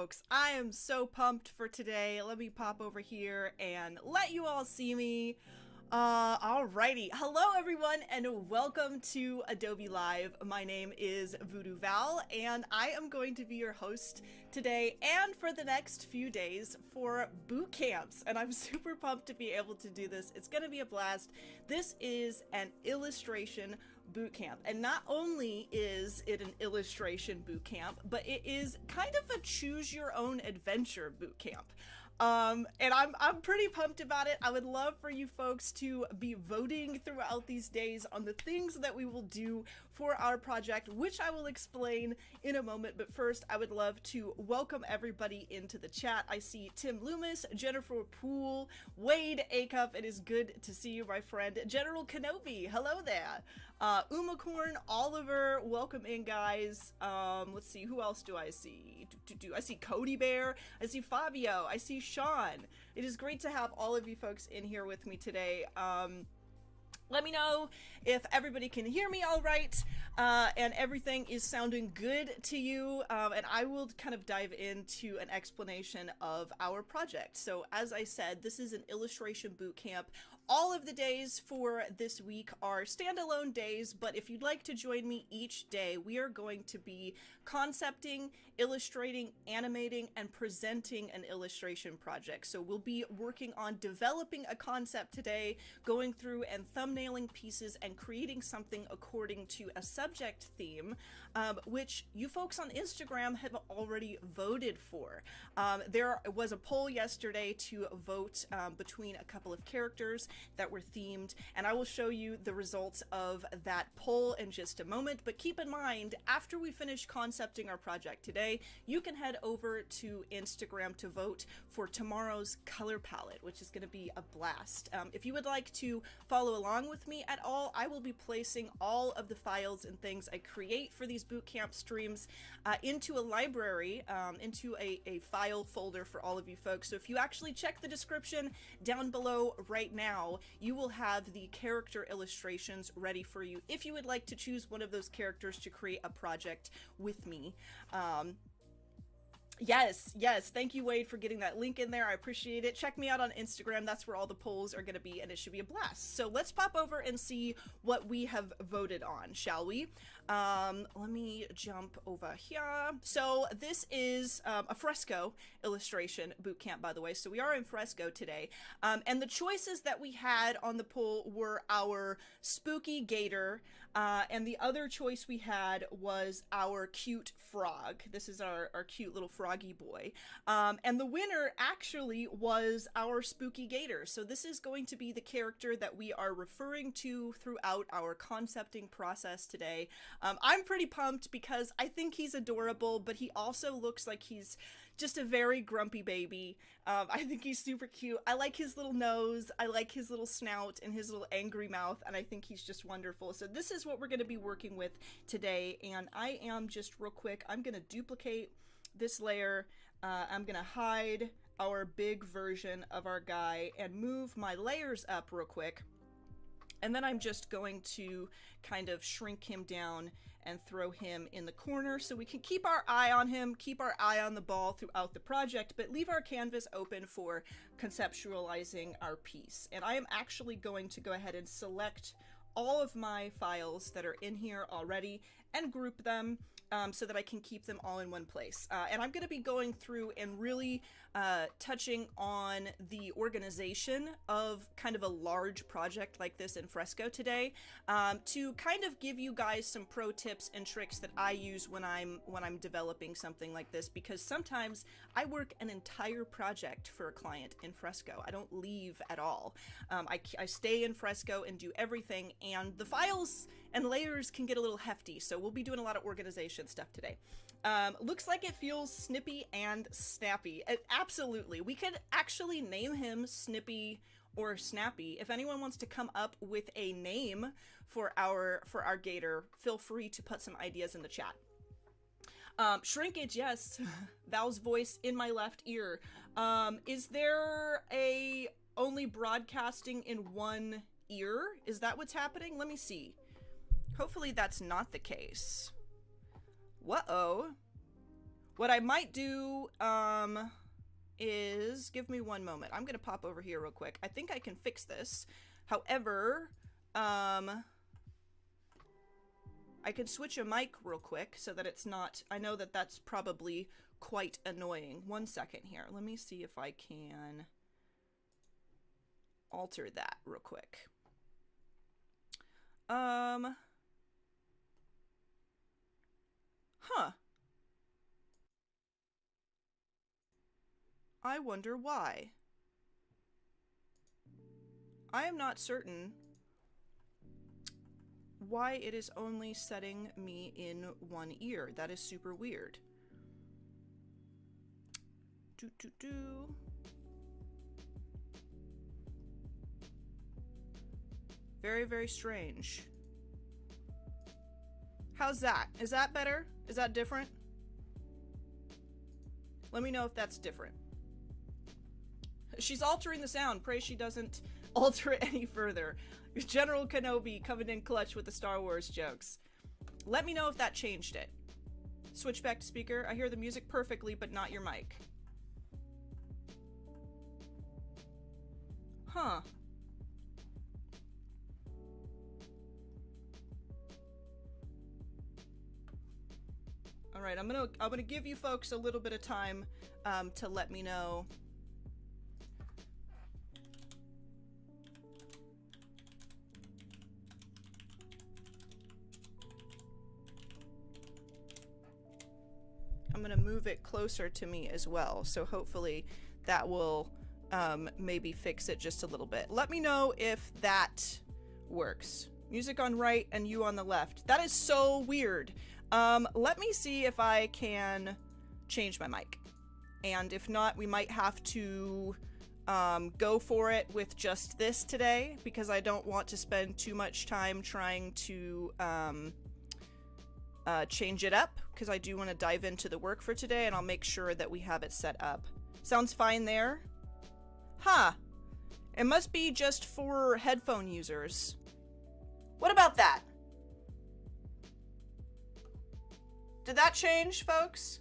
folks, I am so pumped for today. Let me pop over here and let you all see me. Alrighty. Hello everyone and welcome to Adobe Live. My name is VooDoo Val and I am going to be your host today and for the next few days for boot camps. And I'm super pumped to be able to do this. It's going to be a blast. This is an illustration boot camp. And not only is it an illustration boot camp, but it is kind of a choose your own adventure boot camp. And I'm pretty pumped about it. I would love for you folks to be voting throughout these days on the things that we will do for our project, which I will explain in a moment. But first, I would love to welcome everybody into the chat. I see Tim Loomis, Jennifer Poole, Wade Acuff. It is good to see you, my friend. General Kenobi, hello there. Umacorn, Oliver, welcome in, guys. Let's see, who else do I see? I see Cody Bear, I see Fabio, I see Sean. It is great to have all of you folks in here with me today. Let me know if everybody can hear me all right, and everything is sounding good to you, and I will kind of dive into an explanation of our project. So as I said, this is an illustration boot camp. All of the days for this week are standalone days, but if you'd like to join me each day, we are going to be concepting, illustrating, animating, and presenting an illustration project. So we'll be working on developing a concept today, going through and thumbnailing pieces and creating something according to a subject theme, which you folks on Instagram have already voted for. There was a poll yesterday to vote between a couple of characters that were themed, and I will show you the results of that poll in just a moment. But keep in mind, after we finish concepting our project today, you can head over to Instagram to vote for tomorrow's color palette, which is going to be a blast. If you would like to follow along with me at all, I will be placing all of the files and things I create for these bootcamp streams into a library, into a file folder for all of you folks. So if you actually check the description down below right now, you will have the character illustrations ready for you if you would like to choose one of those characters to create a project with me. Yes, thank you, Wade, for getting that link in there. I appreciate it. Check me out on Instagram. That's where all the polls are going to be, and it should be a blast. So let's pop over and see what we have voted on, shall we? Let me jump over here. So this is a Fresco illustration bootcamp, by the way. So we are in Fresco today. And the choices that we had on the poll were our spooky gator, and the other choice we had was our cute frog. This is our cute little froggy boy. And the winner actually was our spooky gator. So this is going to be the character that we are referring to throughout our concepting process today. I'm pretty pumped because I think he's adorable, but he also looks like he's just a very grumpy baby. I think he's super cute. I like his little nose. I like his little snout and his little angry mouth, and I think he's just wonderful. So this is what we're going to be working with today, and I am just real quick, I'm going to duplicate this layer. I'm gonna hide our big version of our guy and move my layers up real quick. And then I'm just going to kind of shrink him down and throw him in the corner so we can keep our eye on him, keep our eye on the ball throughout the project, but leave our canvas open for conceptualizing our piece. And I am actually going to go ahead and select all of my files that are in here already and group them so that I can keep them all in one place. And I'm going to be going through and really touching on the organization of kind of a large project like this in Fresco today, to kind of give you guys some pro tips and tricks that I use when I'm developing something like this, because sometimes I work an entire project for a client in Fresco. I don't leave at all. I stay in Fresco and do everything, and the files and layers can get a little hefty, so we'll be doing a lot of organization stuff today. Looks like it feels snippy and snappy. Absolutely. We could actually name him Snippy or Snappy. If anyone wants to come up with a name for our gator, feel free to put some ideas in the chat. Shrinkage, yes. Val's voice in my left ear. Is there a only broadcasting in one ear? Is that what's happening? Let me see. Hopefully that's not the case. Whoa. What I might do is, give me one moment. I'm gonna pop over here real quick. I think I can fix this. However, I can switch a mic real quick so that it's not, I know that that's probably quite annoying. 1 second here. Let me see if I can alter that real quick. I wonder why. I am not certain why it is only setting me in one ear. That is super weird. Very, very strange. How's that? Is that better? Is that different? Let me know if that's different. She's altering the sound. Pray she doesn't alter it any further. General Kenobi coming in clutch with the Star Wars jokes. Let me know if that changed it. Switch back to speaker. I hear the music perfectly, but not your mic. Huh. All right, I'm gonna give you folks a little bit of time to let me know. I'm gonna move it closer to me as well, so hopefully that will maybe fix it just a little bit. Let me know if that works. Music on right and you on the left. That is so weird. Let me see if I can change my mic. And if not, we might have to go for it with just this today, because I don't want to spend too much time trying to change it up, because I do want to dive into the work for today, and I'll make sure that we have it set up. Sounds fine there? Huh. It must be just for headphone users. What about that? Did that change, folks?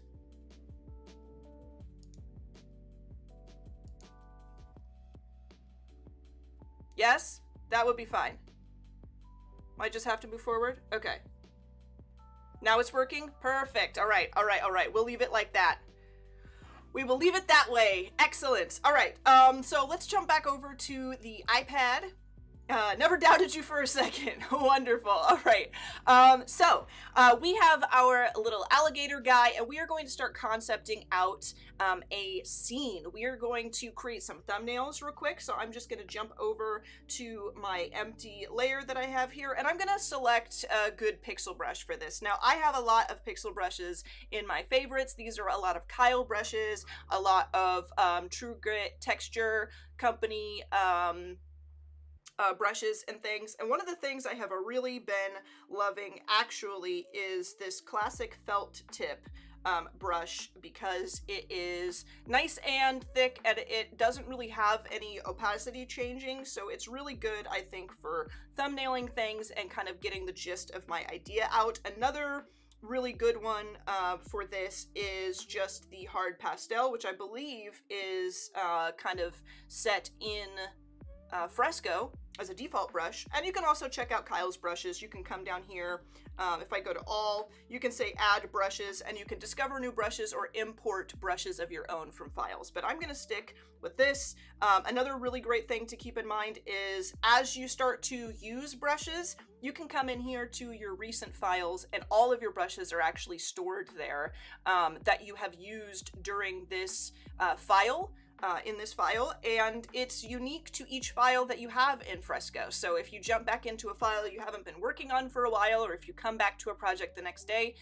Yes? That would be fine. Might just have to move forward? Okay. Now it's working? Perfect. All right, all right, all right. We'll leave it like that. We will leave it that way. Excellent. All right, so let's jump back over to the iPad. Never doubted you for a second. Wonderful. All right. We have our little alligator guy, and we are going to start concepting out a scene. We are going to create some thumbnails real quick. So I'm just going to jump over to my empty layer that I have here, and I'm going to select a good pixel brush for this. Now, I have a lot of pixel brushes in my favorites. These are a lot of Kyle brushes, a lot of True Grit Texture Company brushes and things. And one of the things I have really been loving actually is this classic felt tip brush, because it is nice and thick and it doesn't really have any opacity changing, so it's really good, I think, for thumbnailing things and kind of getting the gist of my idea out. Another really good one for this is just the hard pastel, which I believe is kind of set in Fresco as a default brush. And you can also check out Kyle's brushes. You can come down here. If I go to all, you can say add brushes, and you can discover new brushes or import brushes of your own from files. But I'm going to stick with this. Another really great thing to keep in mind is as you start to use brushes, you can come in here to your recent files, and all of your brushes are actually stored there that you have used during this file. In this file, and it's unique to each file that you have in Fresco. So if you jump back into a file you haven't been working on for a while, or if you come back to a project the next day,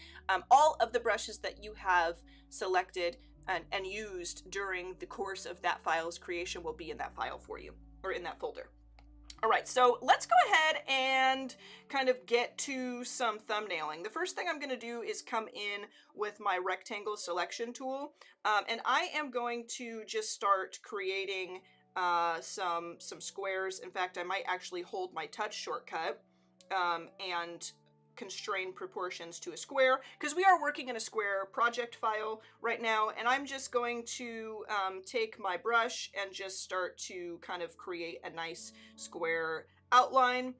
all of the brushes that you have selected and used during the course of that file's creation will be in that file for you, or in that folder. All right, so let's go ahead and kind of get to some thumbnailing. The first thing I'm going to do is come in with my rectangle selection tool, and I am going to just start creating some squares. In fact, I might actually hold my touch shortcut and constrain proportions to a square, because we are working in a square project file right now, and I'm just going to take my brush and just start to kind of create a nice square outline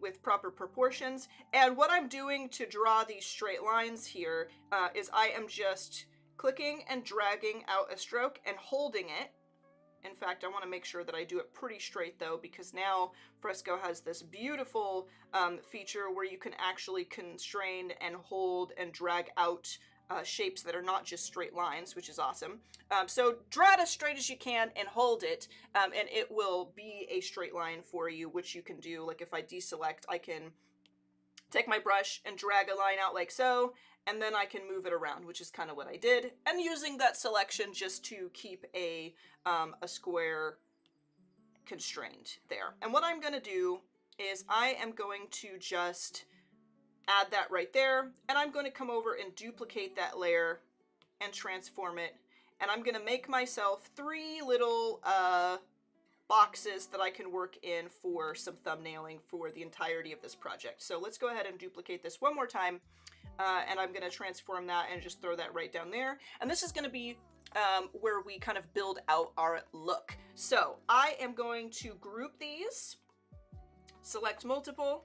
with proper proportions. And what I'm doing to draw these straight lines here is I am just clicking and dragging out a stroke and holding it. In fact, I want to make sure that I do it pretty straight though, because now Fresco has this beautiful feature where you can actually constrain and hold and drag out shapes that are not just straight lines, which is awesome. So draw it as straight as you can and hold it, and it will be a straight line for you, which you can do. Like if I deselect, I can take my brush and drag a line out like so, and then I can move it around, which is kind of what I did, and using that selection just to keep a square constrained there. And what I'm going to do is I am going to just add that right there, and I'm going to come over and duplicate that layer and transform it, and I'm going to make myself 3 little boxes that I can work in for some thumbnailing for the entirety of this project. So let's go ahead and duplicate this one more time, and I'm going to transform that and just throw that right down there. And this is going to be where we kind of build out our look. So I am going to group these, select multiple,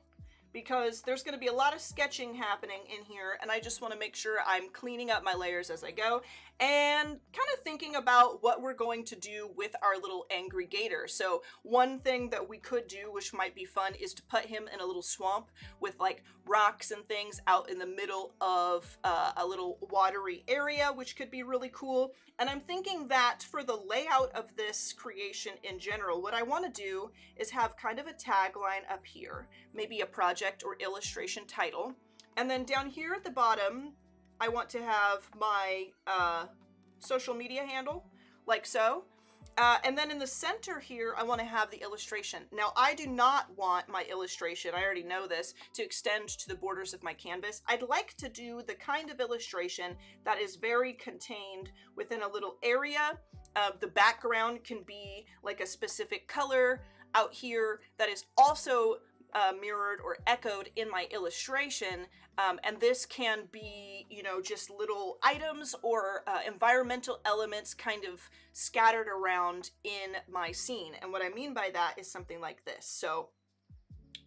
because there's going to be a lot of sketching happening in here, and I just want to make sure I'm cleaning up my layers as I go, and kind of thinking about what we're going to do with our little angry gator. So one thing that we could do, which might be fun, is to put him in a little swamp with like rocks and things out in the middle of a little watery area, which could be really cool. And I'm thinking that for the layout of this creation in general, what I want to do is have kind of a tagline up here, maybe a project or illustration title. And then down here at the bottom, I want to have my social media handle, like so. And then in the center here, I want to have the illustration. Now, I do not want my illustration, I already know this, to extend to the borders of my canvas. I'd like to do the kind of illustration that is very contained within a little area. The background can be like a specific color out here that is also mirrored or echoed in my illustration, and this can be, you know, just little items or environmental elements kind of scattered around in my scene. And what I mean by that is something like this. So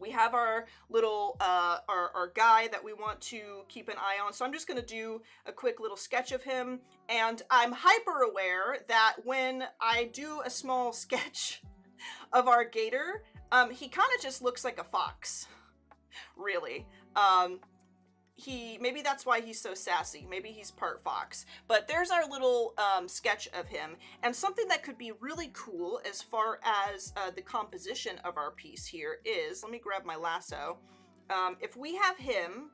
we have our little our guy that we want to keep an eye on. So I'm just going to do a quick little sketch of him, and I'm hyper aware that when I do a small sketch of our gator, he kind of just looks like a fox, really. Maybe that's why he's so sassy. Maybe he's part fox. But there's our little sketch of him. And something that could be really cool as far as the composition of our piece here is, let me grab my lasso. If we have him,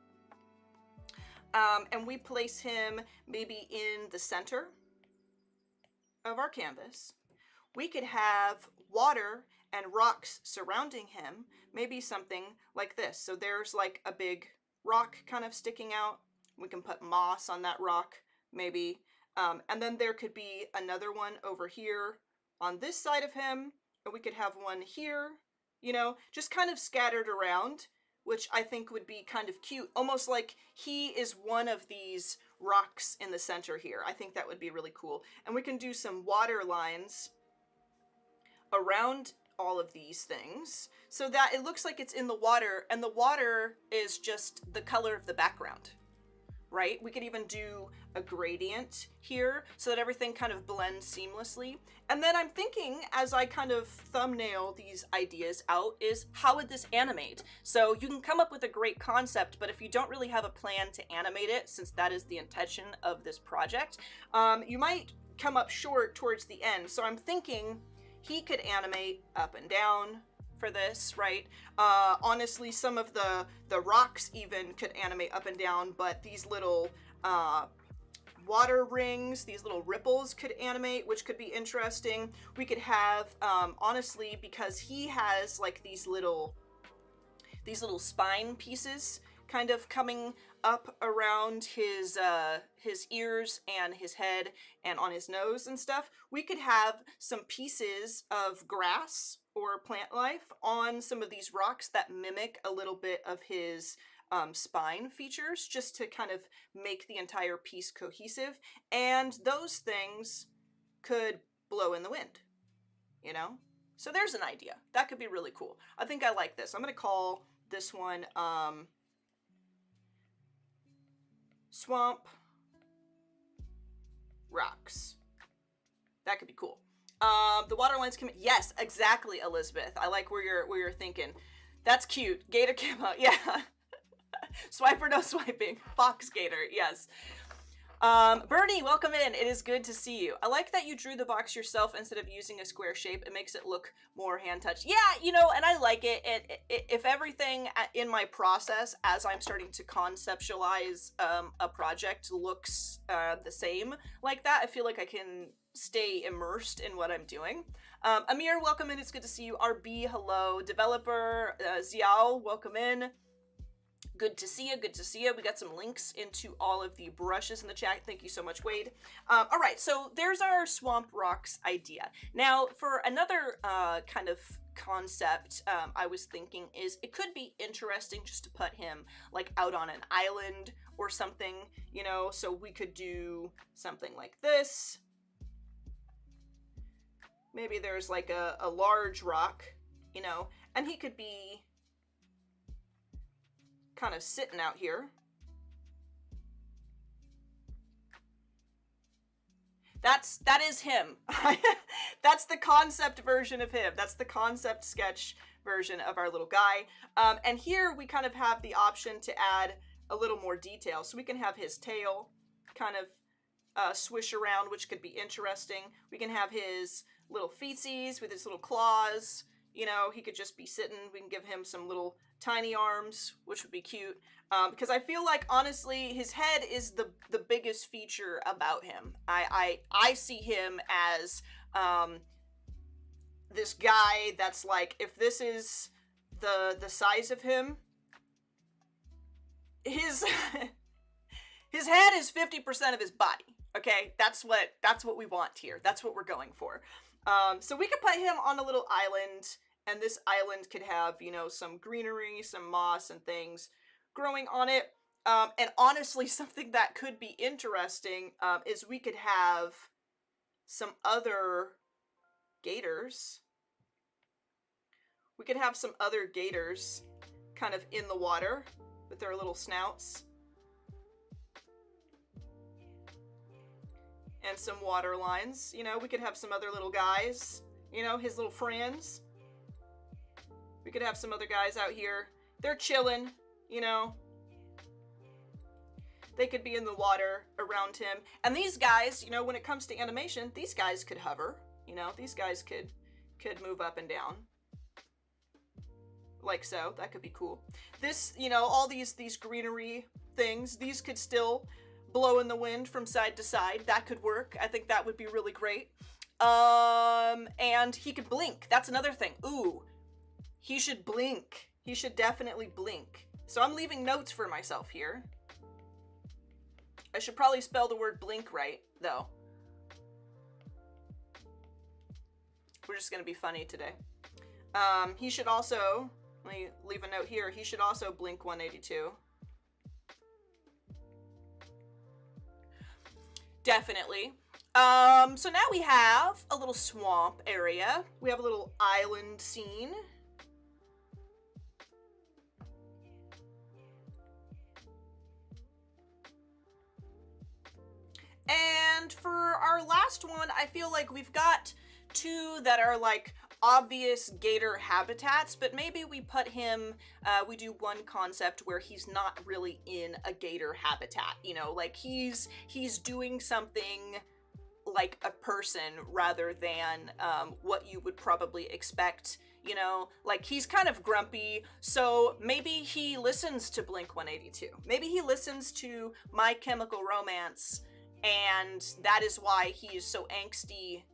and we place him maybe in the center of our canvas, we could have water and rocks surrounding him, maybe something like this. So there's like a big rock kind of sticking out. We can put moss on that rock, maybe. And then there could be another one over here on this side of him, and we could have one here, you know, just kind of scattered around, which I think would be kind of cute, almost like he is one of these rocks in the center here. I think that would be really cool. And we can do some water lines around all of these things so that it looks like it's in the water, and the water is just the color of the background, right? We could even do a gradient here so that everything kind of blends seamlessly. And then I'm thinking, as I kind of thumbnail these ideas out, is how would this animate? So you can come up with a great concept, but if you don't really have a plan to animate it, since that is the intention of this project, you might come up short towards the end. So I'm thinking he could animate up and down for this, right? Honestly, some of the rocks even could animate up and down, but these little water rings, these little ripples could animate, which could be interesting. We could have, honestly, because he has like these little spine pieces kind of coming up around his ears and his head and on his nose and stuff, we could have some pieces of grass or plant life on some of these rocks that mimic a little bit of his spine features just to kind of make the entire piece cohesive. And those things could blow in the wind, you know? So there's an idea. That could be really cool. I think I like this. I'm going to call this one Swamp Rocks. That could be cool. The water lines come. Yes, exactly, Elizabeth. I like where you're thinking. That's cute. Gator camo. Yeah. Swipe or no swiping. Fox Gator. Yes. Bernie, welcome in. It is good to see you. I like that you drew the box yourself instead of using a square shape. It makes it look more hand-touched. Yeah, you know, and I like it. If everything in my process as I'm starting to conceptualize a project looks the same like that, I feel like I can stay immersed in what I'm doing. Amir, welcome in. It's good to see you. RB, hello. Developer, Xiao, welcome in. Good to see you. Good to see you. We got some links into all of the brushes in the chat. Thank you so much, Wade. All right, so there's our Swamp Rocks idea. Now, for another kind of concept I was thinking is it could be interesting just to put him like out on an island or something, you know, so we could do something like this. Maybe there's like a large rock, you know, and he could be kind of sitting out here. That is him. That's the concept version of him. That's the concept sketch version of our little guy. And here we kind of have the option to add a little more detail. So we can have his tail kind of swish around, which could be interesting. We can have his little feetsies with his little claws. You know, he could just be sitting. We can give him some little tiny arms, which would be cute. Because I feel like, honestly, his head is the biggest feature about him. I see him as this guy that's like, if this is the size of him, his his head is 50% of his body. Okay, that's what we want here. That's what we're going for. So we could put him on a little island, and this island could have, you know, some greenery, some moss and things growing on it. And honestly, something that could be interesting is we could have some other gators. We could have some other gators kind of in the water with their little snouts. And some water lines, you know, we could have some other little guys, you know, his little friends. We could have some other guys out here. They're chilling, you know. They could be in the water around him. And these guys, you know, when it comes to animation, these guys could hover, you know, these guys could move up and down. Like so, that could be cool. This, you know, all these greenery things, these could still blow in the wind from side to side. That could work. I think that would be really great. And he could blink. That's another thing. Ooh, he should blink. He should definitely blink. So I'm leaving notes for myself here. I should probably spell the word blink right, though. We're just gonna be funny today. He should also, let me leave a note here, he should also blink 182. Definitely. So now we have a little swamp area. We have a little island scene. And for our last one, I feel like we've got two that are like obvious gator habitats, but maybe we put him, we do one concept where he's not really in a gator habitat, you know, like he's doing something like a person rather than what you would probably expect, you know, like he's kind of grumpy, so maybe he listens to Blink-182. Maybe he listens to My Chemical Romance, and that is why he is so angsty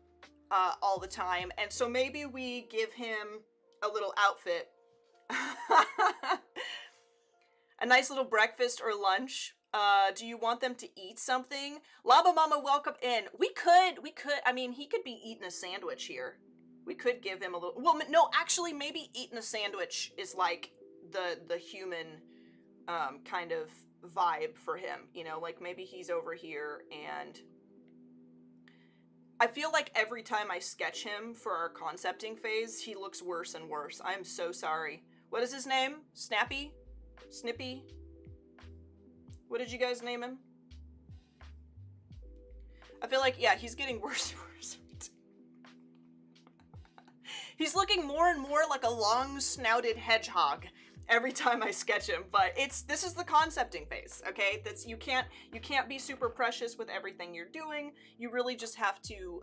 all the time. And so maybe we give him a little outfit. A nice little breakfast or lunch. Do you want them to eat something? Lava Mama, welcome in. We could, I mean, he could be eating a sandwich here. We could give him a little, well, no, actually, maybe eating a sandwich is like the human kind of vibe for him, you know, like maybe he's over here, and I feel like every time I sketch him for our concepting phase, he looks worse and worse. I'm so sorry. What is his name? Snappy? Snippy? What did you guys name him? I feel like, yeah, he's getting worse and worse. He's looking more and more like a long-snouted hedgehog every time I sketch him, but this is the concepting phase, okay? You can't be super precious with everything you're doing. You really just have to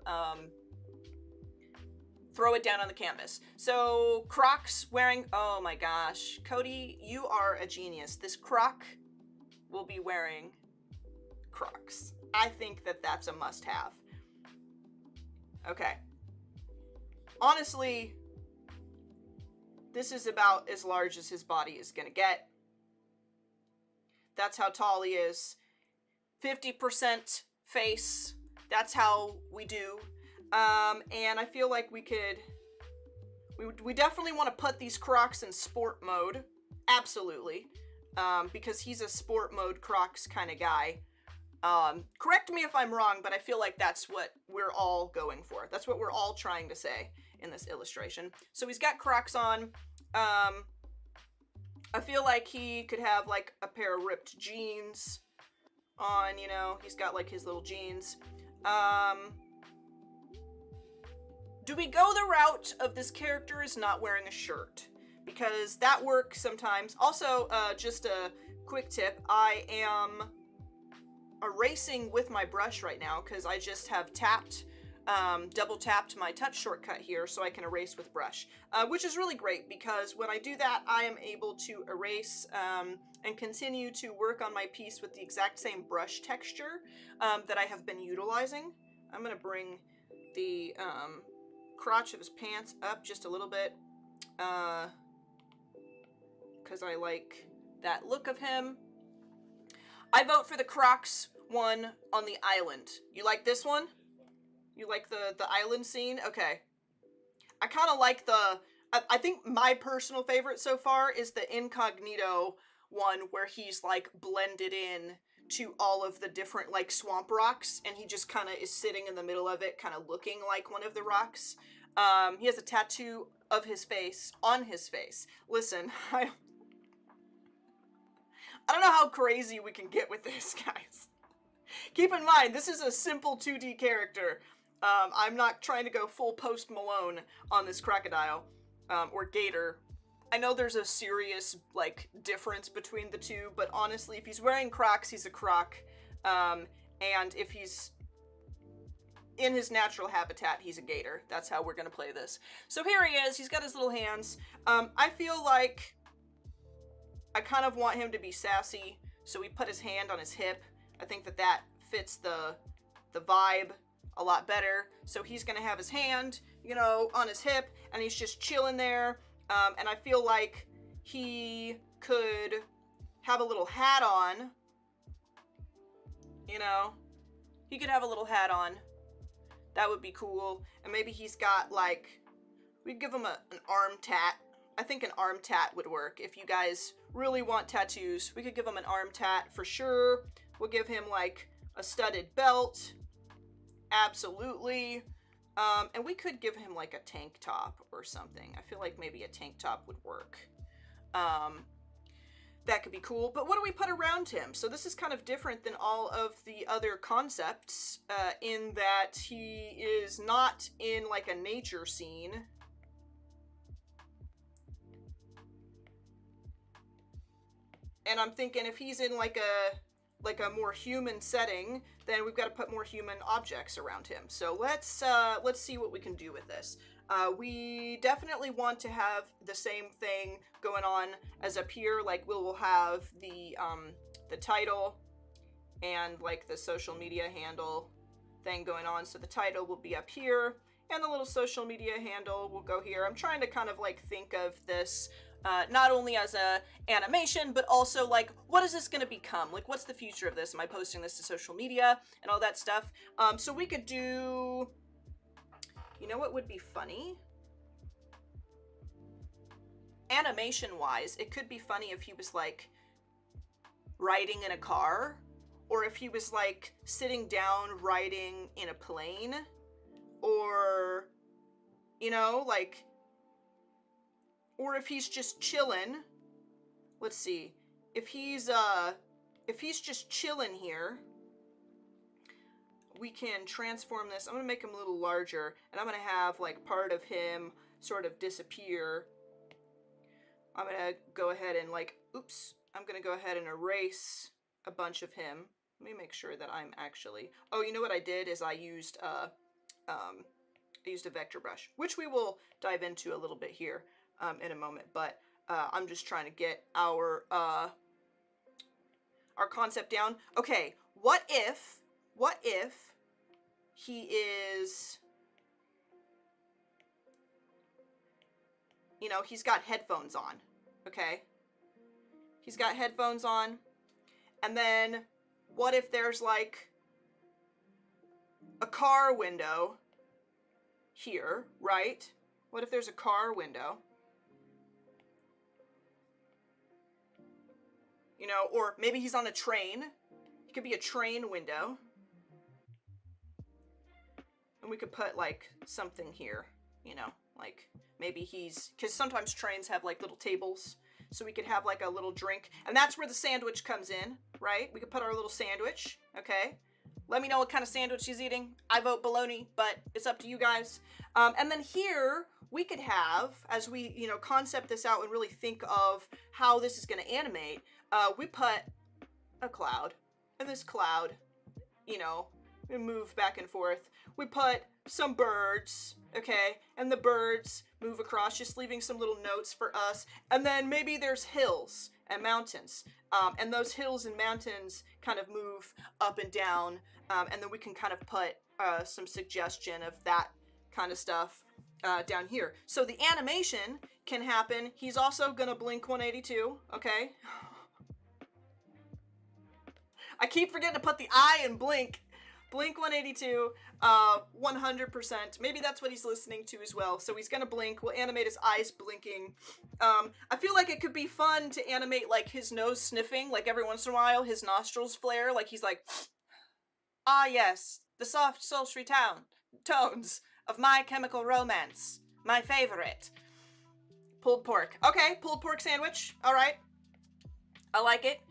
throw it down on the canvas. So Croc's wearing, oh my gosh, Cody, you are a genius. This Croc will be wearing Crocs. I think that that's a must-have. Okay. Honestly, this is about as large as his body is gonna get. That's how tall he is. 50% face. That's how we do. And I feel like we definitely want to put these Crocs in sport mode. Absolutely. Because he's a sport mode Crocs kind of guy. Correct me if I'm wrong, but I feel like that's what we're all going for. That's what we're all trying to say in this illustration. So he's got Crocs on. I feel like he could have like a pair of ripped jeans on, you know, he's got like his little jeans. Do we go the route of this character is not wearing a shirt? Because that works sometimes. Also, just a quick tip, I am erasing with my brush right now because I just have double tapped my touch shortcut here so I can erase with brush, which is really great because when I do that, I am able to erase and continue to work on my piece with the exact same brush texture that I have been utilizing. I'm gonna bring the crotch of his pants up just a little bit because I like that look of him. I vote for the Crocs one on the island. You like this one? You like the island scene? Okay. I kind of like I think my personal favorite so far is the incognito one where he's like blended in to all of the different like swamp rocks and he just kind of is sitting in the middle of it, kind of looking like one of the rocks. He has a tattoo of his face on his face. Listen, I don't know how crazy we can get with this, guys. Keep in mind, this is a simple 2D character. I'm not trying to go full Post Malone on this crocodile, or gator. I know there's a serious, like, difference between the two, but honestly, if he's wearing Crocs, he's a croc. And if he's in his natural habitat, he's a gator. That's how we're gonna play this. So here he is, he's got his little hands. I feel like I kind of want him to be sassy, so we put his hand on his hip. I think that that fits the vibe a lot better. So he's gonna have his hand, you know, on his hip, and he's just chilling there. And I feel like he could have a little hat on, you know, he could have a little hat on. That would be cool. And maybe he's got like, we'd give him an arm tat. I think an arm tat would work. If you guys really want tattoos, we could give him an arm tat for sure. We'll give him like a studded belt. Absolutely. And we could give him like a tank top or something. I feel like maybe a tank top would work. That could be cool. But what do we put around him? So this is kind of different than all of the other concepts in that he is not in like a nature scene. And I'm thinking if he's in like a more human setting, then we've got to put more human objects around him. So let's see what we can do with this. We definitely want to have the same thing going on as up here. Like we'll have the title and like the social media handle thing going on. So the title will be up here and the little social media handle will go here. I'm trying to kind of like think of this not only as a animation, but also like, what is this going to become? Like, what's the future of this? Am I posting this to social media and all that stuff? So we could do, you know what would be funny? Animation-wise, it could be funny if he was like riding in a car, or if he was like sitting down riding in a plane, or, you know, like, or if he's just chilling. Let's see. If he's just chilling here, we can transform this. I'm gonna make him a little larger, and I'm gonna have like part of him sort of disappear. I'm gonna go ahead and like, oops, I'm gonna go ahead and erase a bunch of him. Let me make sure that I'm actually, oh, you know what I did is I used a vector brush, which we will dive into a little bit here in a moment, but I'm just trying to get our concept down. Okay, what if he is, you know, he's got headphones on, okay? He's got headphones on, and then what if there's like a car window here, right? What if there's a car window? You know, or maybe he's on a train. It could be a train window. And we could put like something here, you know, like maybe he's, because sometimes trains have like little tables, so we could have like a little drink, and that's where the sandwich comes in, right? We could put our little sandwich, okay? Let me know what kind of sandwich he's eating. I vote bologna, but it's up to you guys. And then here we could have, as we, you know, concept this out and really think of how this is going to animate, we put a cloud, and this cloud, you know, we move back and forth. We put some birds, okay, and the birds move across, just leaving some little notes for us. And then maybe there's hills and mountains, and those hills and mountains kind of move up and down, and then we can kind of put some suggestion of that kind of stuff down here. So the animation can happen. He's also gonna blink 182, okay? I keep forgetting to put the eye in blink. Blink 182, 100%. Maybe that's what he's listening to as well. So he's gonna blink. We'll animate his eyes blinking. I feel like it could be fun to animate like his nose sniffing, like every once in a while his nostrils flare, like he's like, ah yes, the soft sultry tones of My Chemical Romance, my favorite. Pulled pork. Okay, pulled pork sandwich. All right, I like it.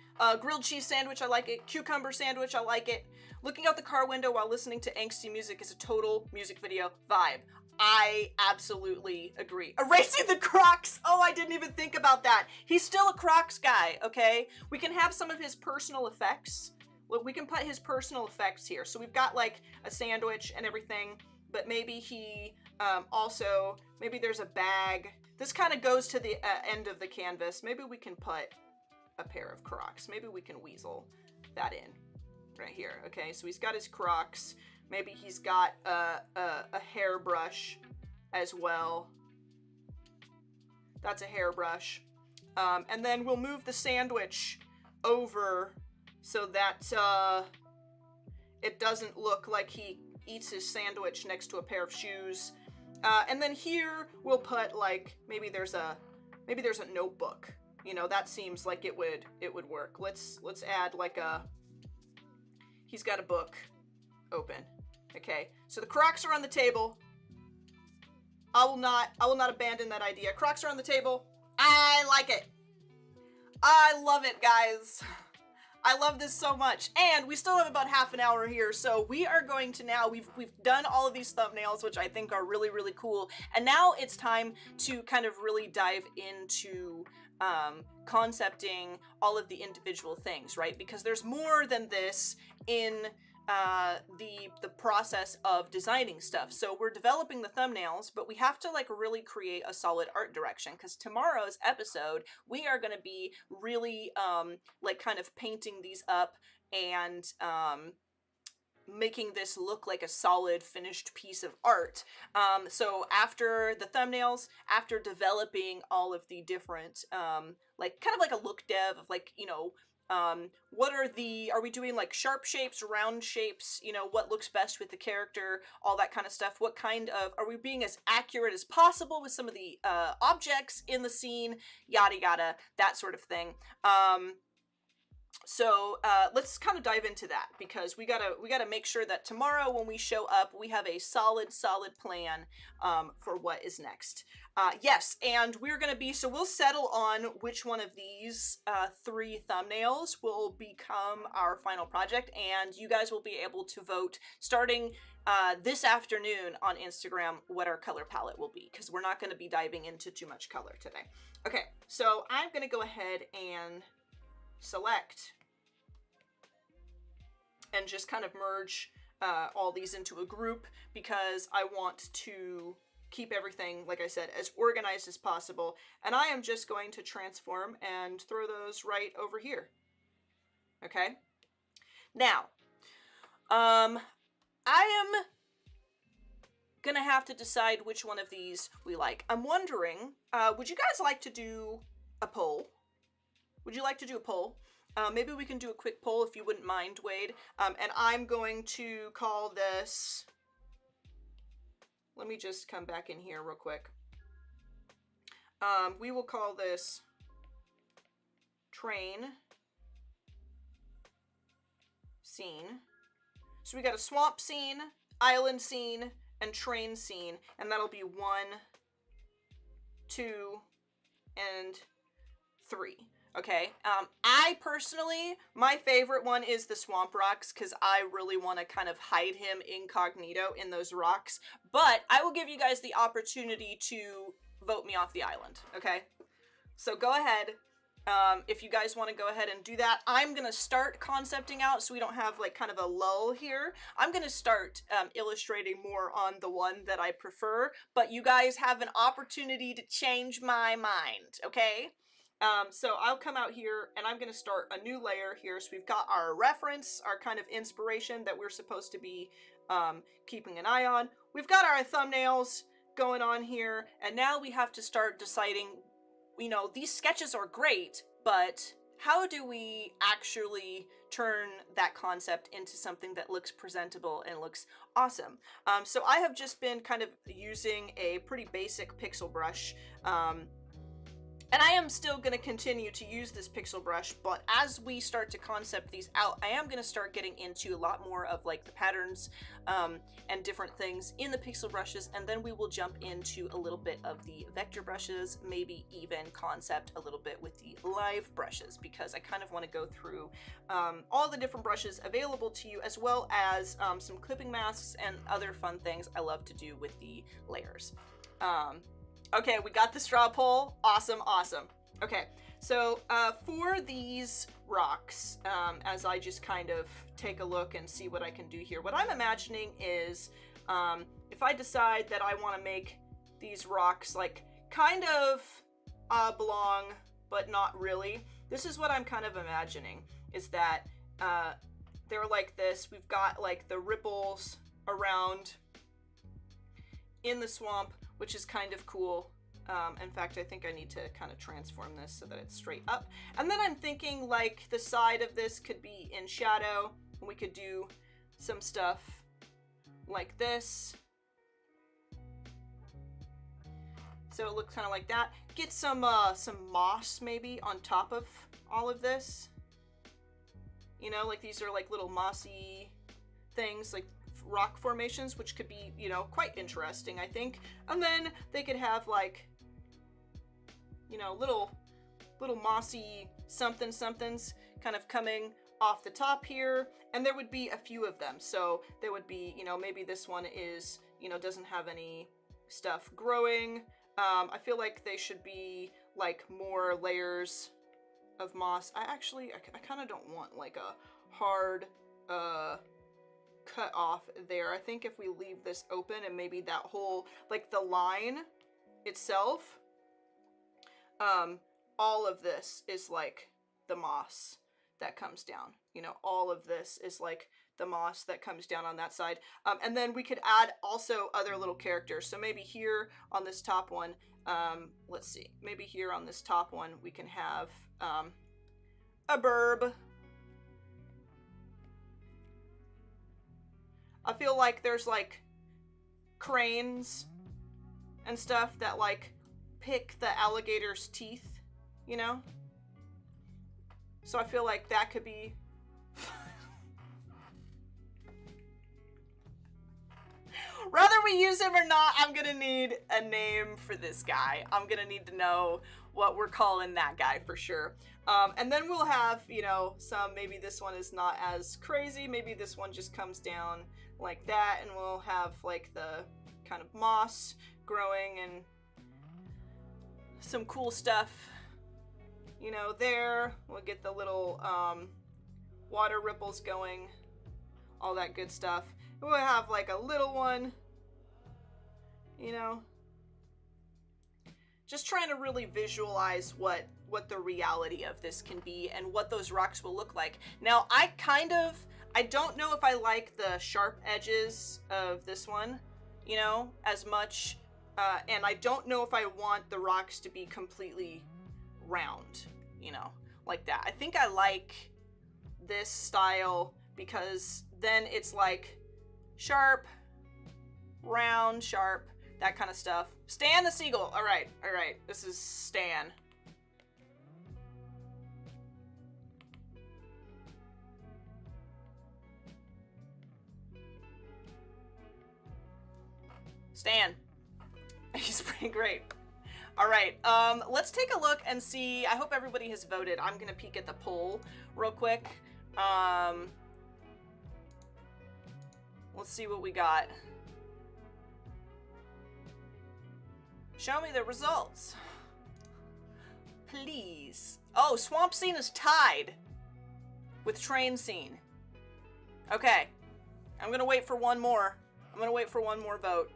Grilled cheese sandwich, I like it. Cucumber sandwich, I like it. Looking out the car window while listening to angsty music is a total music video vibe. I absolutely agree. Erasing the Crocs! Oh, I didn't even think about that. He's still a Crocs guy, okay? We can have some of his personal effects. Look, we can put his personal effects here. So we've got like a sandwich and everything, but maybe he also, maybe there's a bag. This kind of goes to the end of the canvas. Maybe we can put a pair of Crocs. Maybe we can weasel that in. Right here, okay, so he's got his Crocs. Maybe he's got a hairbrush as well. That's a hairbrush. And then we'll move the sandwich over so that it doesn't look like he eats his sandwich next to a pair of shoes. And then here we'll put like, maybe there's a notebook. You know, that seems like it would work. Let's add like a, he's got a book open. Okay, so the Crocs are on the table. I will not abandon that idea. Crocs are on the table. I like it. I love it, guys. I love this so much. And we still have about half an hour here, so we are going to now, we've done all of these thumbnails, which I think are really, really cool. And now it's time to kind of really dive into concepting all of the individual things, right? Because there's more than this in the process of designing stuff. So we're developing the thumbnails, but we have to like really create a solid art direction, because tomorrow's episode we are going to be really like kind of painting these up and making this look like a solid finished piece of art. So after the thumbnails, after developing all of the different like kind of like a look dev of like, you know, what are we doing like sharp shapes, round shapes, you know, what looks best with the character, all that kind of stuff. What kind of, are we being as accurate as possible with some of the objects in the scene, yada yada, that sort of thing. So let's kind of dive into that, because we gotta make sure that tomorrow when we show up, we have a solid plan for what is next. Yes, and we're gonna be, so we'll settle on which one of these 3 thumbnails will become our final project, and you guys will be able to vote starting this afternoon on Instagram what our color palette will be, because we're not going to be diving into too much color today. Okay, so I'm going to go ahead and select and just kind of merge all these into a group, because I want to keep everything, like I said, as organized as possible. And I am just going to transform and throw those right over here. Okay. Now, I am gonna have to decide which one of these we like. I'm wondering, would you guys like to do a poll? Would you like to do a poll? Maybe we can do a quick poll if you wouldn't mind, Wade. And I'm going to call this, let me just come back in here real quick. We will call this train scene. So we got a swamp scene, island scene, and train scene, and that'll be 1, 2, and 3. Okay, I personally, my favorite one is the swamp rocks, because I really want to kind of hide him incognito in those rocks, but I will give you guys the opportunity to vote me off the island, okay? So go ahead, if you guys want to go ahead and do that. I'm going to start concepting out so we don't have like kind of a lull here. I'm going to start illustrating more on the one that I prefer, but you guys have an opportunity to change my mind, okay? So I'll come out here and I'm going to start a new layer here. So we've got our reference, our kind of inspiration that we're supposed to be keeping an eye on. We've got our thumbnails going on here, and now we have to start deciding, you know, these sketches are great, but how do we actually turn that concept into something that looks presentable and looks awesome? So I have just been kind of using a pretty basic pixel brush, and I am still going to continue to use this pixel brush, but as we start to concept these out, I am going to start getting into a lot more of like the patterns and different things in the pixel brushes, and then we will jump into a little bit of the vector brushes, maybe even concept a little bit with the live brushes, because I kind of want to go through all the different brushes available to you, as well as some clipping masks and other fun things I love to do with the layers. Okay, we got the straw poll. Awesome, awesome. Okay, so for these rocks, as I just kind of take a look and see what I can do here, what I'm imagining is if I decide that I want to make these rocks like kind of oblong, but not really, this is what I'm kind of imagining, is that they're like this. We've got like the ripples around in the swamp, which is kind of cool. In fact, I think I need to kind of transform this so that it's straight up. And then I'm thinking like the side of this could be in shadow, and we could do some stuff like this. So it looks kind of like that. Get some moss maybe on top of all of this. You know, like these are like little mossy things, like rock formations, which could be, you know, quite interesting, I think. And then they could have like, you know, little mossy somethings kind of coming off the top here, and there would be a few of them. So there would be, you know, maybe this one is, you know, doesn't have any stuff growing. I feel like they should be like more layers of moss. I kind of don't want like a hard cut off there. I think if we leave this open and maybe that whole, like the line itself, all of this is like the moss that comes down. You know, all of this is like the moss that comes down on that side. And then we could add also other little characters. So maybe here on this top one, let's see, maybe here on this top one, we can have a burb. I feel like there's like cranes and stuff that like pick the alligator's teeth, you know? So I feel like that could be... Whether we use him or not, I'm gonna need a name for this guy. I'm gonna need to know what we're calling that guy for sure. And then we'll have, you know, some, maybe this one is not as crazy. Maybe this one just comes down like that, and we'll have like the kind of moss growing and some cool stuff, you know, there. We'll get the little water ripples going, all that good stuff. And we'll have like a little one, you know, just trying to really visualize what the reality of this can be and what those rocks will look like. Now, I don't know if I like the sharp edges of this one, you know, as much, and I don't know if I want the rocks to be completely round, you know, like that. I think I like this style because then it's like sharp, round, sharp, that kind of stuff. Stan the Seagull. All right. This is Stan. Stan. He's pretty great. All right, let's take a look and see. I hope everybody has voted. I'm gonna peek at the poll real quick. Let's see what we got. Show me the results, please. Oh, Swamp Scene is tied with Train Scene. Okay, I'm gonna wait for one more. I'm gonna wait for one more vote.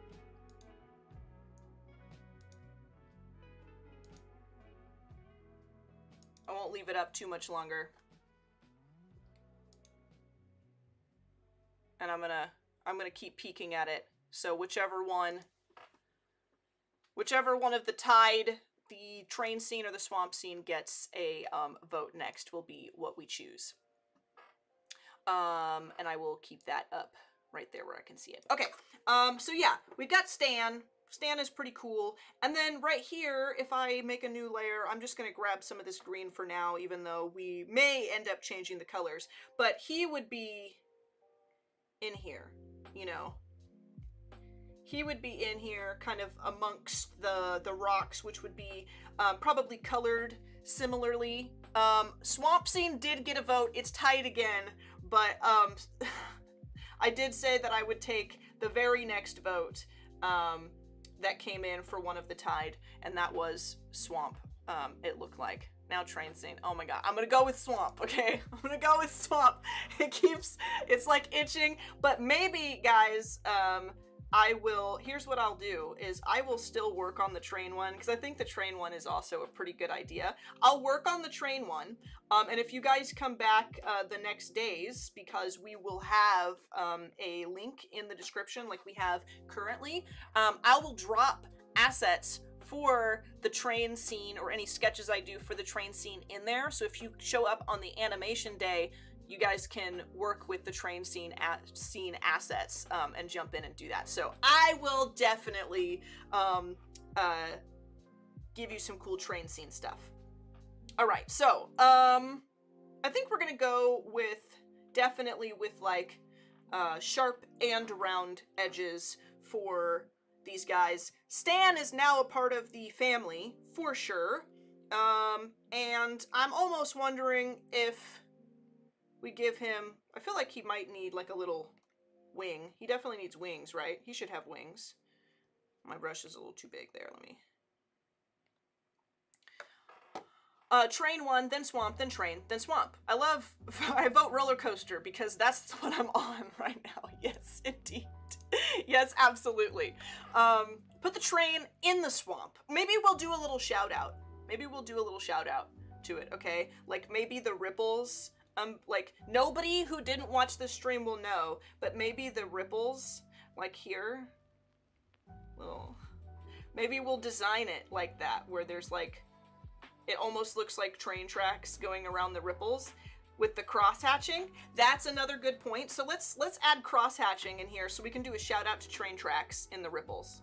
I won't leave it up too much longer. And I'm gonna keep peeking at it. So whichever one of the tied, the Train Scene or the Swamp Scene gets a vote next will be what we choose. And I will keep that up right there where I can see it. Okay, so yeah, we've got Stan. Stan is pretty cool. And then right here, if I make a new layer, I'm just going to grab some of this green for now, even though we may end up changing the colors. But he would be in here, you know. He would be in here kind of amongst the rocks, which would be probably colored similarly. Swamp Scene did get a vote. It's tied again, but I did say that I would take the very next vote that came in for one of the tied, and that was Swamp, it looked like. Now Train Scene. Oh my god. I'm gonna go with Swamp, okay? I'm gonna go with Swamp. It's like itching, but maybe, guys, here's what I'll do, is I will still work on the train one, because I think the train one is also a pretty good idea. I'll work on the train one, and if you guys come back the next days, because we will have a link in the description like we have currently, I will drop assets for the train scene or any sketches I do for the train scene in there. So if you show up on the animation day, you guys can work with the train scene assets and jump in and do that. So I will definitely give you some cool train scene stuff. All right, so I think we're gonna go with definitely with like sharp and round edges for these guys. Stan is now a part of the family for sure, and I'm almost wondering if we give him, I feel like he might need like a little wing. He definitely needs wings, right? He should have wings. My brush is a little too big there. Let me. Train one, then Swamp, then Train, then Swamp. I vote roller coaster because that's what I'm on right now. Yes, indeed. Yes, absolutely. Put the train in the swamp. Maybe we'll do a little shout out. Maybe we'll do a little shout out to it, okay? Like maybe the ripples, like nobody who didn't watch this stream will know, but maybe the ripples, like here, maybe we'll design it like that, where there's like, it almost looks like train tracks going around the ripples with the cross hatching. That's another good point. So let's add cross hatching in here so we can do a shout out to train tracks in the ripples.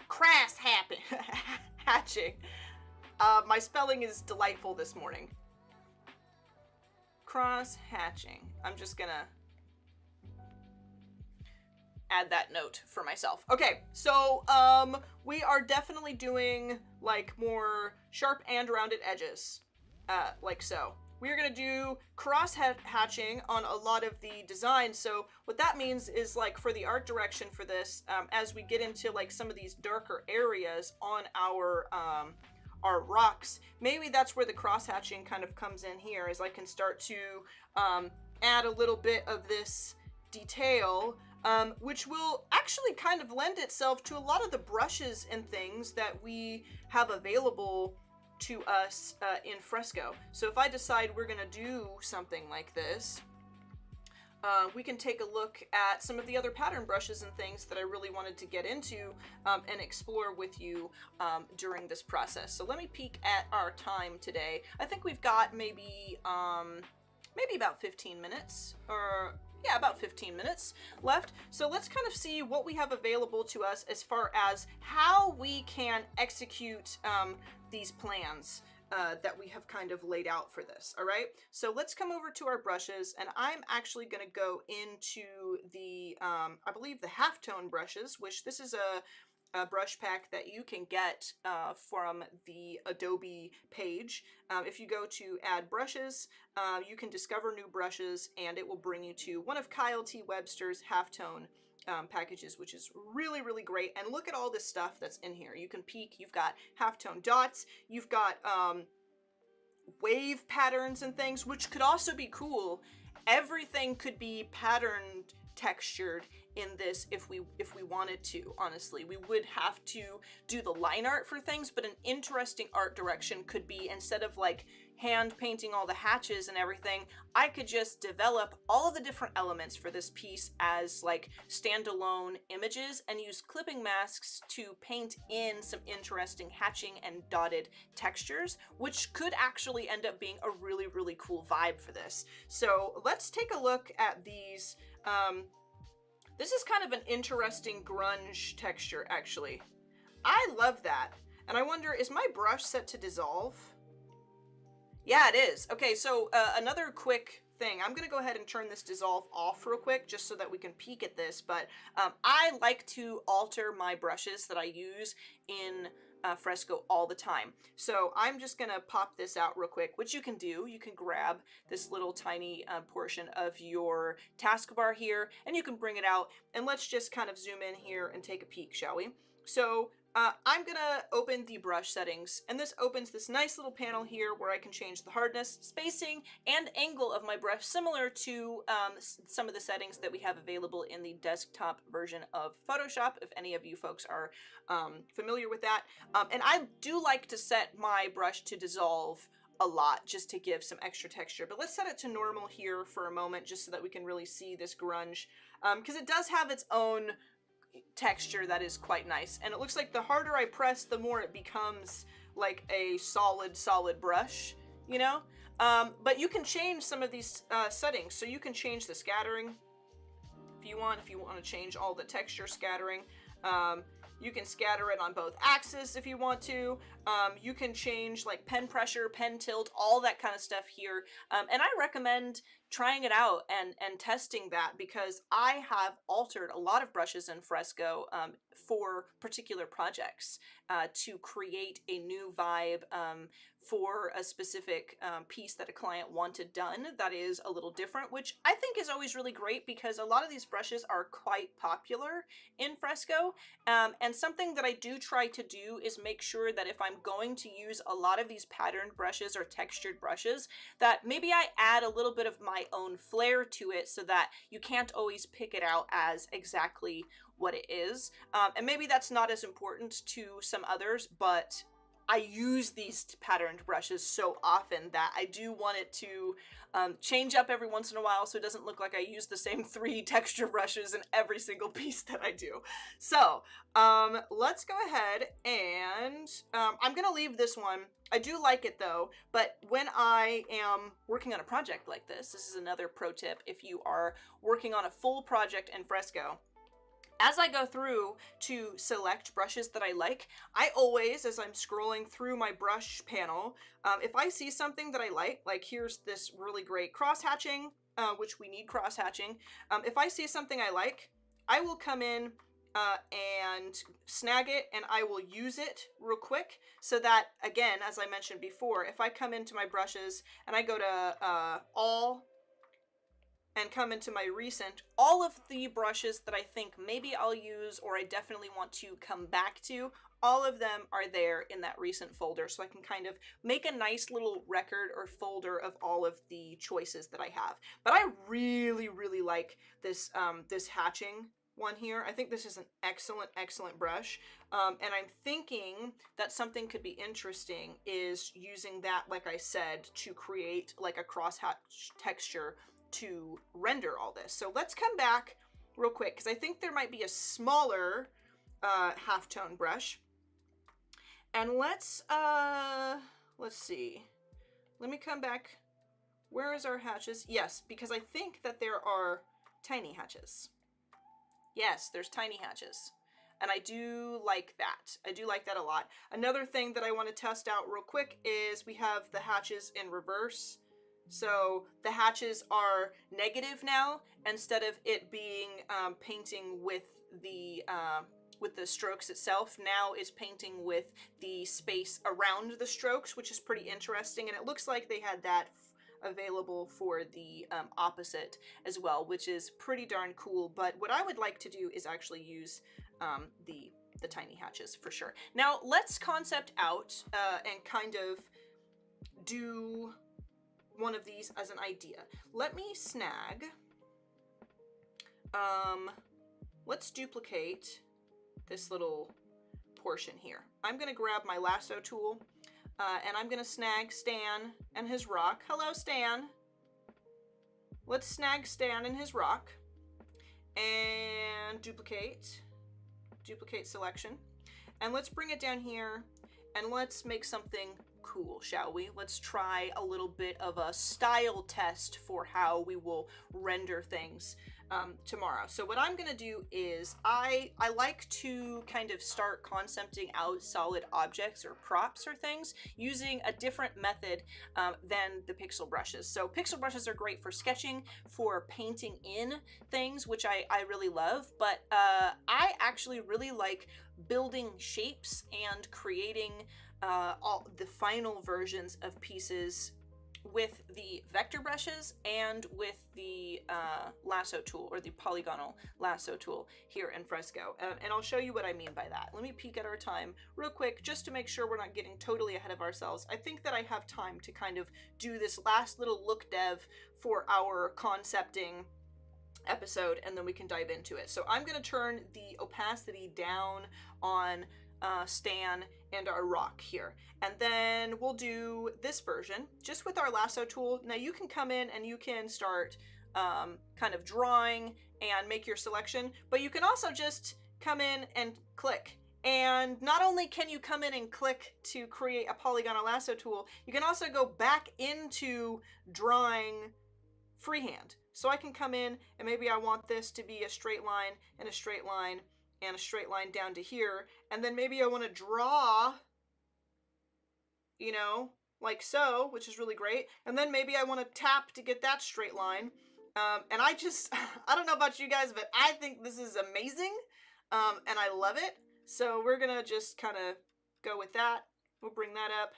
Crass hatching. My spelling is delightful this morning. cross hatching. I'm just gonna add that note for myself. Okay, so we are definitely doing like more sharp and rounded edges, like so. We're gonna do cross hatching on a lot of the designs. So what that means is, like, for the art direction for this, as we get into like some of these darker areas on our rocks, maybe that's where the cross hatching kind of comes in here, as I can start to add a little bit of this detail, which will actually kind of lend itself to a lot of the brushes and things that we have available to us in Fresco. So if I decide we're gonna do something like this, we can take a look at some of the other pattern brushes and things that I really wanted to get into and explore with you during this process. So let me peek at our time today. I think we've got maybe about 15 minutes, or yeah, about 15 minutes left. So let's kind of see what we have available to us as far as how we can execute these plans that we have kind of laid out for this. All right, so let's come over to our brushes, and I'm actually going to go into the I believe the halftone brushes, which this is a brush pack that you can get from the Adobe page. If you go to add brushes, you can discover new brushes, and it will bring you to one of Kyle T. Webster's halftone packages, which is really, really great. And look at all this stuff that's in here. You can peek. You've got halftone dots. You've got wave patterns and things, which could also be cool. Everything could be patterned, textured in this if we wanted to. Honestly, we would have to do the line art for things, but an interesting art direction could be, instead of like hand painting all the hatches and everything, I could just develop all of the different elements for this piece as like standalone images and use clipping masks to paint in some interesting hatching and dotted textures, which could actually end up being a really, really cool vibe for this. So let's take a look at these. This is kind of an interesting grunge texture, actually. I love that. And I wonder, is my brush set to dissolve? Yeah, it is. Okay, so another quick thing. I'm going to go ahead and turn this dissolve off real quick, just so that we can peek at this. But I like to alter my brushes that I use in Fresco all the time. So I'm just going to pop this out real quick, which you can do. You can grab this little tiny portion of your taskbar here, and you can bring it out. And let's just kind of zoom in here and take a peek, shall we? So I'm gonna open the brush settings, and this opens this nice little panel here where I can change the hardness, spacing, and angle of my brush, similar to some of the settings that we have available in the desktop version of Photoshop, if any of you folks are familiar with that. And I do like to set my brush to dissolve a lot, just to give some extra texture. But let's set it to normal here for a moment, just so that we can really see this grunge, because it does have its own texture that is quite nice. And it looks like the harder I press, the more it becomes like a solid brush, you know? But you can change some of these settings. So you can change the scattering if you want to change all the texture scattering. You can scatter it on both axes if you want to. You can change like pen pressure, pen tilt, all that kind of stuff here. And I recommend trying it out and testing that, because I have altered a lot of brushes in Fresco for particular projects to create a new vibe for a specific piece that a client wanted done that is a little different, which I think is always really great, because a lot of these brushes are quite popular in Fresco. And something that I do try to do is make sure that if I'm going to use a lot of these patterned brushes or textured brushes, that maybe I add a little bit of my own flair to it, so that you can't always pick it out as exactly what it is. And maybe that's not as important to some others, but I use these patterned brushes so often that I do want it to change up every once in a while, so it doesn't look like I use the same 3 texture brushes in every single piece that I do. So let's go ahead and I'm gonna leave this one. I do like it though, but when I am working on a project like this is another pro tip. If you are working on a full project in Fresco, as I go through to select brushes that I like, I always, as I'm scrolling through my brush panel, if I see something that I like here's this really great cross-hatching, which we need cross-hatching. If I see something I like, I will come in and snag it, and I will use it real quick, so that, again, as I mentioned before, if I come into my brushes and I go to all and come into my recent, all of the brushes that I think maybe I'll use or I definitely want to come back to, all of them are there in that recent folder, so I can kind of make a nice little record or folder of all of the choices that I have. But I really, really like this, this hatching one here. I think this is an excellent brush, and I'm thinking that something could be interesting is using that, like I said, to create like a cross-hatch texture to render all this. So let's come back real quick, because I think there might be a smaller halftone brush, and let's see, let me come back. Where is our hatches? Yes, because I think that there are tiny hatches. Yes, there's tiny hatches, and I do like that. I do like that a lot. Another thing that I want to test out real quick is we have the hatches in reverse. So the hatches are negative now, instead of it being painting with the strokes itself. Now is painting with the space around the strokes, which is pretty interesting. And it looks like they had that available for the opposite as well, which is pretty darn cool. But what I would like to do is actually use the tiny hatches for sure. Now let's concept out and kind of do one of these as an idea. Let me snag, let's duplicate this little portion here. I'm gonna grab my lasso tool, and I'm gonna snag Stan and his rock. Hello, Stan. Let's snag Stan and his rock, and duplicate selection, and let's bring it down here, and let's make something cool, shall we? Let's try a little bit of a style test for how we will render things tomorrow. So what I'm gonna do is I like to kind of start concepting out solid objects or props or things using a different method than the pixel brushes. So pixel brushes are great for sketching, for painting in things, which I really love, but I actually really like building shapes and creating all the final versions of pieces with the vector brushes and with the lasso tool, or the polygonal lasso tool here in Fresco. And I'll show you what I mean by that. Let me peek at our time real quick, just to make sure we're not getting totally ahead of ourselves. I think that I have time to kind of do this last little look dev for our concepting episode, and then we can dive into it. So I'm going to turn the opacity down on Stan and our rock here, and then we'll do this version just with our lasso tool. Now you can come in and you can start kind of drawing and make your selection, but you can also just come in and click. And not only can you come in and click to create a polygonal lasso tool, you can also go back into drawing freehand. So I can come in and maybe I want this to be a straight line and a straight line and a straight line down to here, and then maybe I want to draw, you know, like so, which is really great, and then maybe I want to tap to get that straight line, and I don't know about you guys, but I think this is amazing, and I love it. So we're gonna just kind of go with that. We'll bring that up,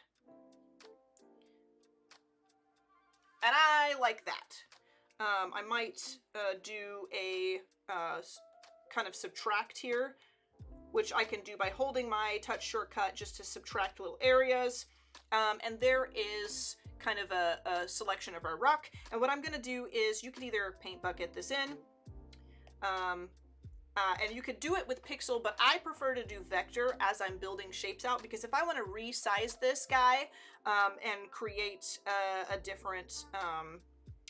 and I like that. I might do a kind of subtract here, which I can do by holding my touch shortcut just to subtract little areas. And there is kind of a selection of our rock. And what I'm going to do is, you can either paint bucket this in, and you could do it with pixel, but I prefer to do vector as I'm building shapes out, because if I want to resize this guy and create a different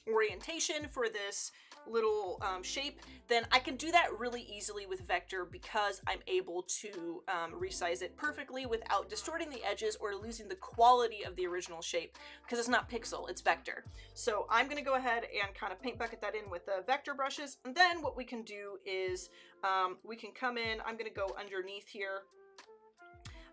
orientation for this little shape, then I can do that really easily with vector because I'm able to resize it perfectly without distorting the edges or losing the quality of the original shape, because it's not pixel, it's vector. So I'm going to go ahead and kind of paint bucket that in with the vector brushes, and then what we can do is we can come in, I'm going to go underneath here,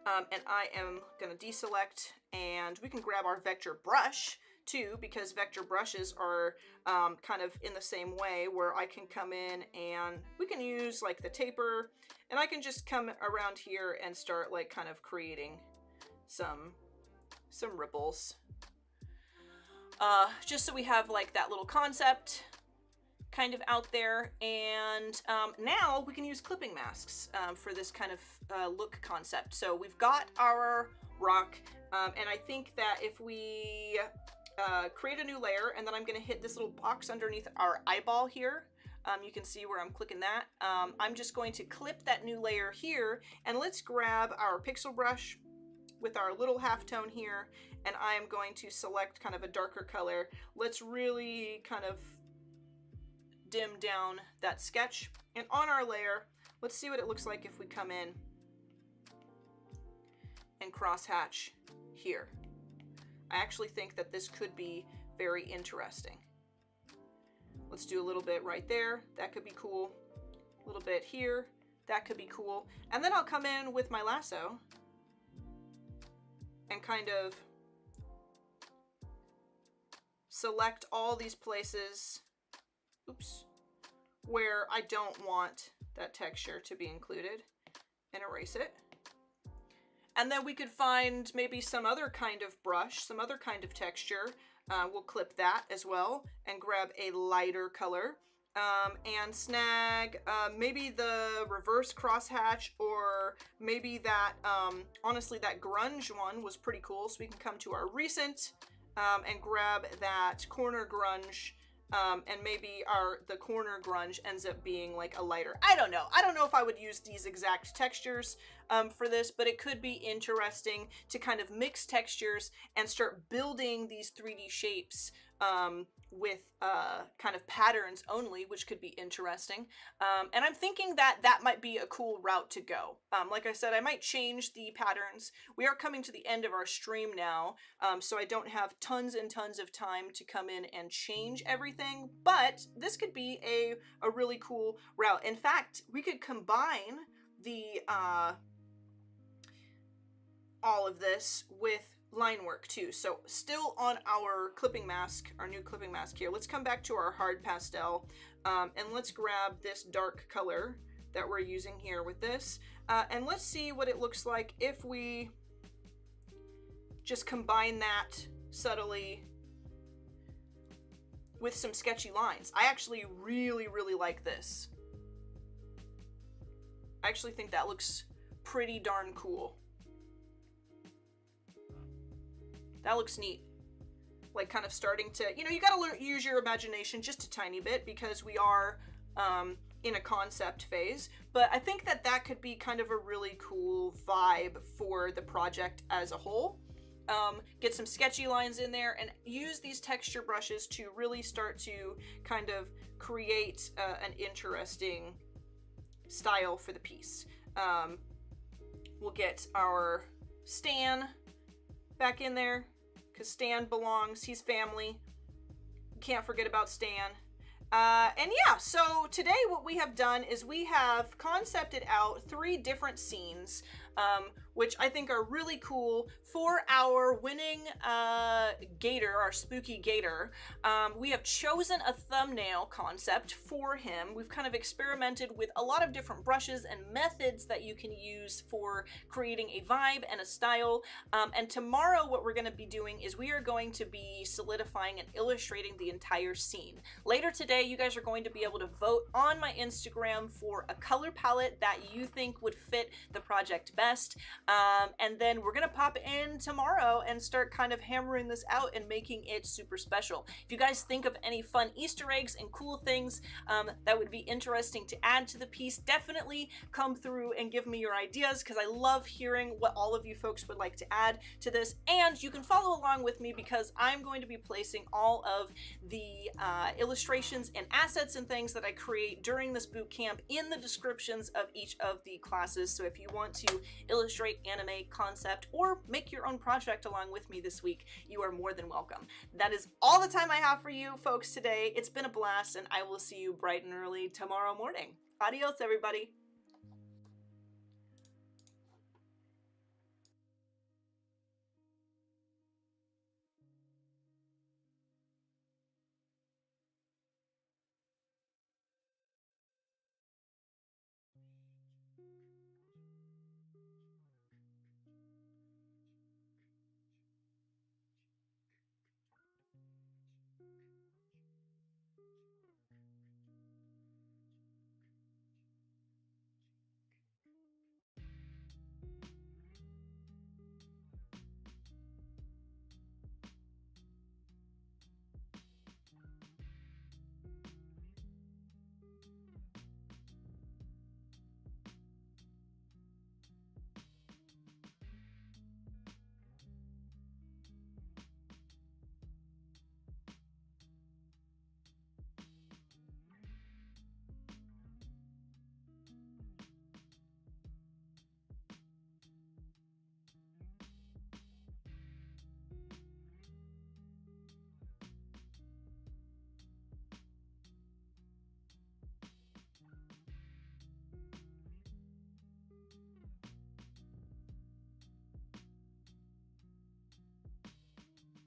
and I am going to deselect, and we can grab our vector brush too, because vector brushes are kind of in the same way, where I can come in and we can use like the taper, and I can just come around here and start like kind of creating some ripples, just so we have like that little concept kind of out there. And now we can use clipping masks for this kind of look concept. So we've got our rock, and I think that if we create a new layer, and then I'm going to hit this little box underneath our eyeball here. You can see where I'm clicking that. I'm just going to clip that new layer here, and let's grab our pixel brush with our little halftone here, and I am going to select kind of a darker color. Let's really kind of dim down that sketch, and on our layer, let's see what it looks like if we come in and crosshatch here. I actually think that this could be very interesting. Let's do a little bit right there. That could be cool. A little bit here. That could be cool. And then I'll come in with my lasso and kind of select all these places, oops, where I don't want that texture to be included, and erase it. And then we could find maybe some other kind of brush, some other kind of texture. We'll clip that as well and grab a lighter color, and snag maybe the reverse crosshatch, or maybe that, honestly, that grunge one was pretty cool. So we can come to our recent and grab that corner grunge. And maybe the corner grunge ends up being like a lighter. I don't know if I would use these exact textures for this, but it could be interesting to kind of mix textures and start building these 3D shapes with kind of patterns only, which could be interesting. And I'm thinking that that might be a cool route to go. Like I said, I might change the patterns. We are coming to the end of our stream now, so I don't have tons and tons of time to come in and change everything, but this could be a really cool route. In fact, we could combine the all of this with line work too. So still on our clipping mask, our new clipping mask here, let's come back to our hard pastel, and let's grab this dark color that we're using here with this, and let's see what it looks like if we just combine that subtly with some sketchy lines. I actually really like this. I actually think that looks pretty darn cool. That looks neat. Like kind of starting to, you know, you gotta use your imagination just a tiny bit because we are in a concept phase, but I think that that could be kind of a really cool vibe for the project as a whole. Get some sketchy lines in there and use these texture brushes to really start to kind of create an interesting style for the piece. We'll get our Stan back in there, because Stan belongs, he's family. You can't forget about Stan. And yeah, so today what we have done is we have concepted out 3 different scenes, which I think are really cool for our winning gator, our spooky gator. We have chosen a thumbnail concept for him. We've kind of experimented with a lot of different brushes and methods that you can use for creating a vibe and a style. And tomorrow what we're going to be doing is we are going to be solidifying and illustrating the entire scene. Later today, you guys are going to be able to vote on my Instagram for a color palette that you think would fit the project best. best. And then we're gonna pop in tomorrow and start kind of hammering this out and making it super special. If you guys think of any fun Easter eggs and cool things that would be interesting to add to the piece, definitely come through and give me your ideas, because I love hearing what all of you folks would like to add to this. And you can follow along with me, because I'm going to be placing all of the illustrations and assets and things that I create during this boot camp in the descriptions of each of the classes. So if you want to illustrate, animate, concept, or make your own project along with me this week, you are more than welcome. That is all the time I have for you folks today. It's been a blast, and I will see you bright and early tomorrow morning. Adios, everybody.